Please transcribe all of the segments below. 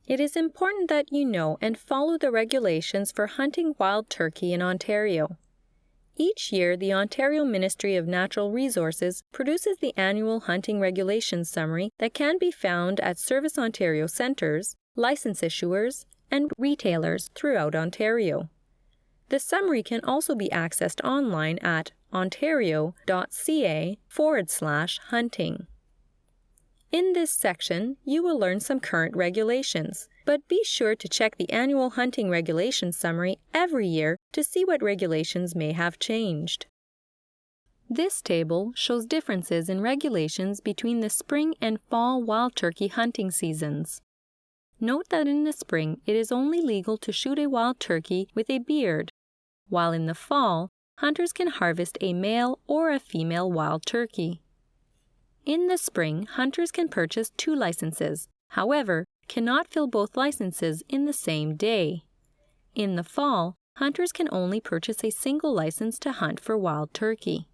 It is important that you know and follow the regulations for hunting wild turkey in Ontario. Each year, the Ontario Ministry of Natural Resources produces the annual hunting regulations summary that can be found at Service Ontario centres, license issuers, and retailers throughout Ontario. The summary can also be accessed online at ontario.ca/hunting. In this section, you will learn some current regulations, but be sure to check the annual hunting regulations summary every year to see what regulations may have changed. This table shows differences in regulations between the spring and fall wild turkey hunting seasons. Note that in the spring, it is only legal to shoot a wild turkey with a beard, while in the fall, hunters can harvest a male or a female wild turkey. In the spring, hunters can purchase 2 licenses, however, cannot fill both licenses in the same day. In the fall, hunters can only purchase a single license to hunt for wild turkey.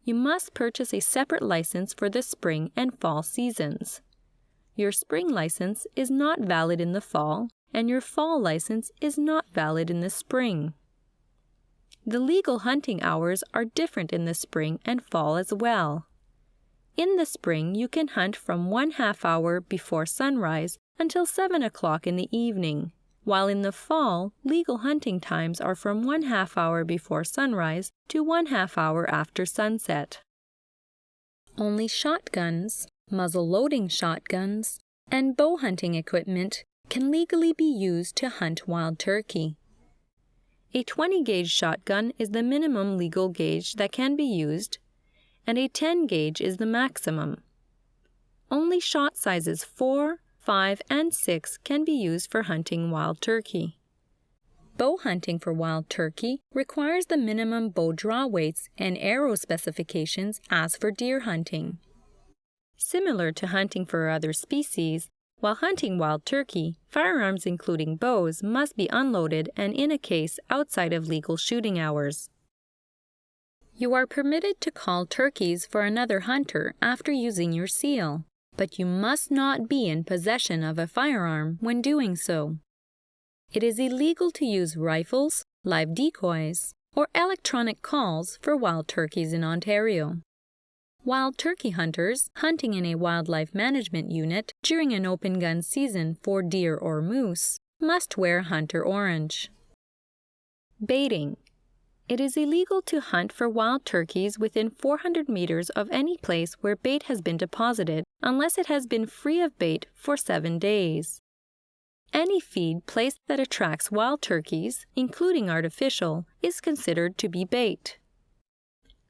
You must purchase a separate license for the spring and fall seasons. Your spring license is not valid in the fall, and your fall license is not valid in the spring. The legal hunting hours are different in the spring and fall as well. In the spring, you can hunt from 1/2 hour before sunrise until 7 o'clock in the evening, while in the fall, legal hunting times are from 1/2 hour before sunrise to 1/2 hour after sunset. Only shotguns, muzzle-loading shotguns, and bow hunting equipment can legally be used to hunt wild turkey. A 20-gauge shotgun is the minimum legal gauge that can be used, and a 10-gauge is the maximum. Only shot sizes 4, 5, and 6 can be used for hunting wild turkey. Bow hunting for wild turkey requires the minimum bow draw weights and arrow specifications as for deer hunting. Similar to hunting for other species, while hunting wild turkey, firearms including bows must be unloaded and in a case outside of legal shooting hours. You are permitted to call turkeys for another hunter after using your seal, but you must not be in possession of a firearm when doing so. It is illegal to use rifles, live decoys, or electronic calls for wild turkeys in Ontario. Wild turkey hunters hunting in a wildlife management unit during an open gun season for deer or moose must wear hunter orange. Baiting. It is illegal to hunt for wild turkeys within 400 meters of any place where bait has been deposited unless it has been free of bait for 7 days. Any feed placed that attracts wild turkeys, including artificial, is considered to be bait.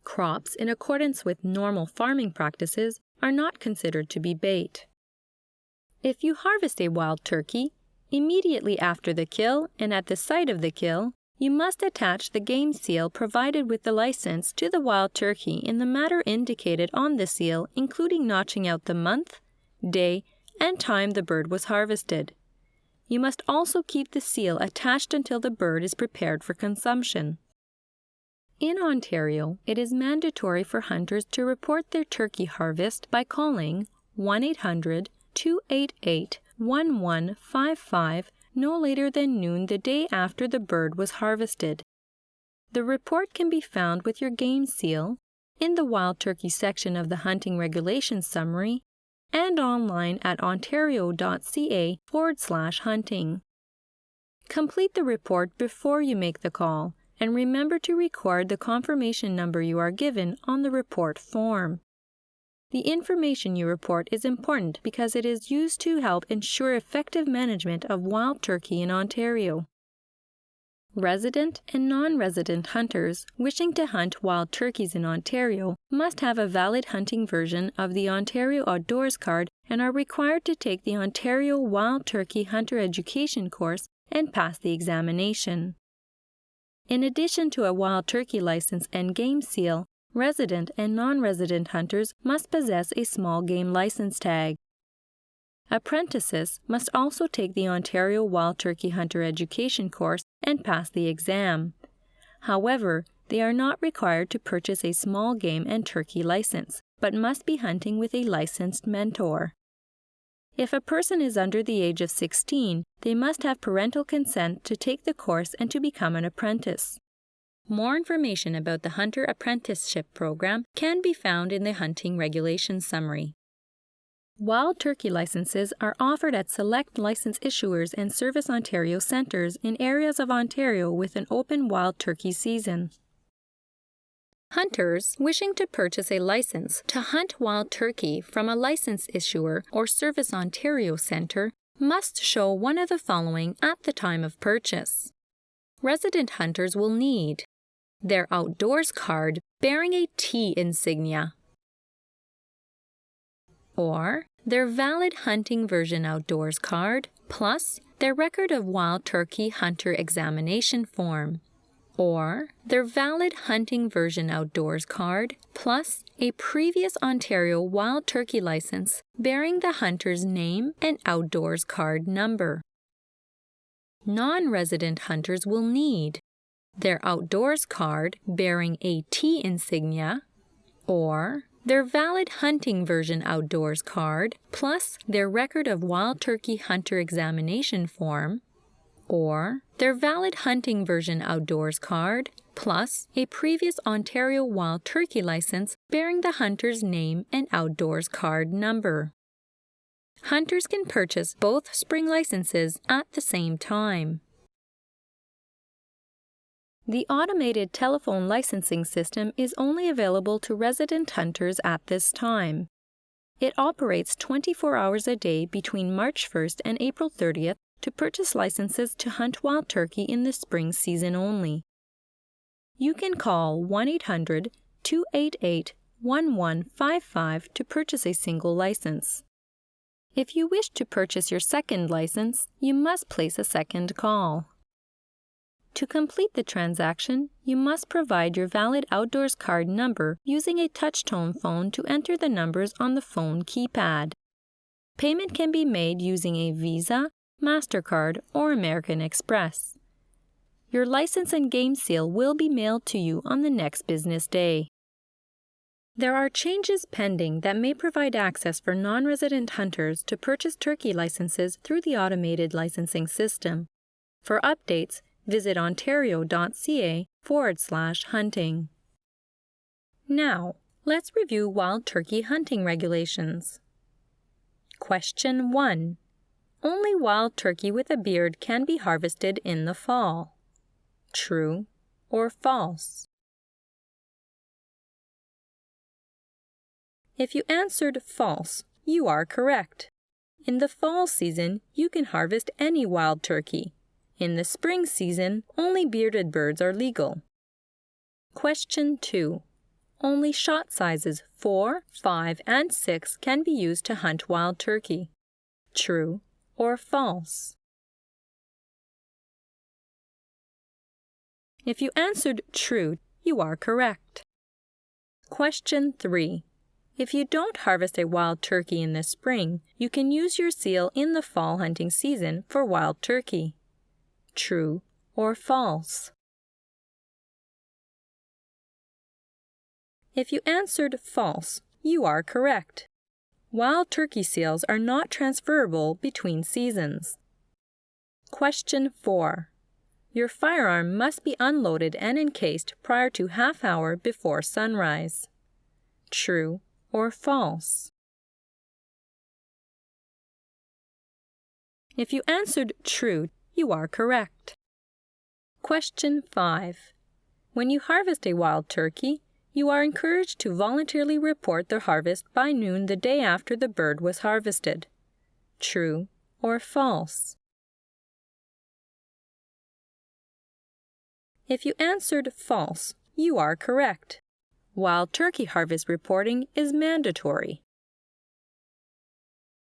Crops in accordance with normal farming practices are not considered to be bait. If you harvest a wild turkey, immediately after the kill and at the site of the kill, you must attach the game seal provided with the license to the wild turkey in the manner indicated on the seal, including notching out the month, day, and time the bird was harvested. You must also keep the seal attached until the bird is prepared for consumption. In Ontario, it is mandatory for hunters to report their turkey harvest by calling 1-800-288-1155 no later than noon the day after the bird was harvested. The report can be found with your game seal, in the wild turkey section of the hunting regulations summary, and online at ontario.ca/hunting. Complete the report before you make the call, and remember to record the confirmation number you are given on the report form. The information you report is important because it is used to help ensure effective management of wild turkey in Ontario. Resident and non-resident hunters wishing to hunt wild turkeys in Ontario must have a valid hunting version of the Ontario Outdoors Card and are required to take the Ontario Wild Turkey Hunter Education course and pass the examination. In addition to a wild turkey license and game seal, resident and non-resident hunters must possess a small game license tag. Apprentices must also take the Ontario Wild Turkey Hunter Education course and pass the exam. However, they are not required to purchase a small game and turkey license, but must be hunting with a licensed mentor. If a person is under the age of 16, they must have parental consent to take the course and to become an apprentice. More information about the Hunter Apprenticeship Program can be found in the Hunting Regulations Summary. Wild turkey licenses are offered at select license issuers and Service Ontario centres in areas of Ontario with an open wild turkey season. Hunters wishing to purchase a license to hunt wild turkey from a license issuer or Service Ontario centre must show one of the following at the time of purchase. Resident hunters will need their outdoors card bearing a T insignia, or their valid hunting version outdoors card plus their record of wild turkey hunter examination form, or their valid hunting version outdoors card plus a previous Ontario wild turkey license bearing the hunter's name and outdoors card number. Non-resident hunters will need their outdoors card bearing a T insignia, or their valid hunting version outdoors card plus their record of wild turkey hunter examination form, or their valid hunting version outdoors card plus a previous Ontario wild turkey license bearing the hunter's name and outdoors card number. Hunters can purchase both spring licenses at the same time. The automated telephone licensing system is only available to resident hunters at this time. It operates 24 hours a day between March 1st and April 30th to purchase licenses to hunt wild turkey in the spring season only. You can call 1-800-288-1155 to purchase a single license. If you wish to purchase your second license, you must place a second call. To complete the transaction, you must provide your valid outdoors card number using a touch-tone phone to enter the numbers on the phone keypad. Payment can be made using a Visa, MasterCard, or American Express. Your license and game seal will be mailed to you on the next business day. There are changes pending that may provide access for non-resident hunters to purchase turkey licenses through the automated licensing system. For updates, visit ontario.ca/hunting. Now, let's review wild turkey hunting regulations. Question 1. Only wild turkey with a beard can be harvested in the fall. True or false? If you answered false, you are correct. In the fall season, you can harvest any wild turkey. In the spring season, only bearded birds are legal. Question 2. Only shot sizes 4, 5, and 6 can be used to hunt wild turkey. True or false? If you answered true, you are correct. Question 3. If you don't harvest a wild turkey in the spring, you can use your seal in the fall hunting season for wild turkey. True or false? If you answered false, you are correct. Wild turkey seals are not transferable between seasons. Question 4. Your firearm must be unloaded and encased prior to half hour before sunrise. True or false? If you answered true, you are correct. Question 5. When you harvest a wild turkey, you are encouraged to voluntarily report the harvest by noon the day after the bird was harvested. True or false? If you answered false, you are correct. Wild turkey harvest reporting is mandatory.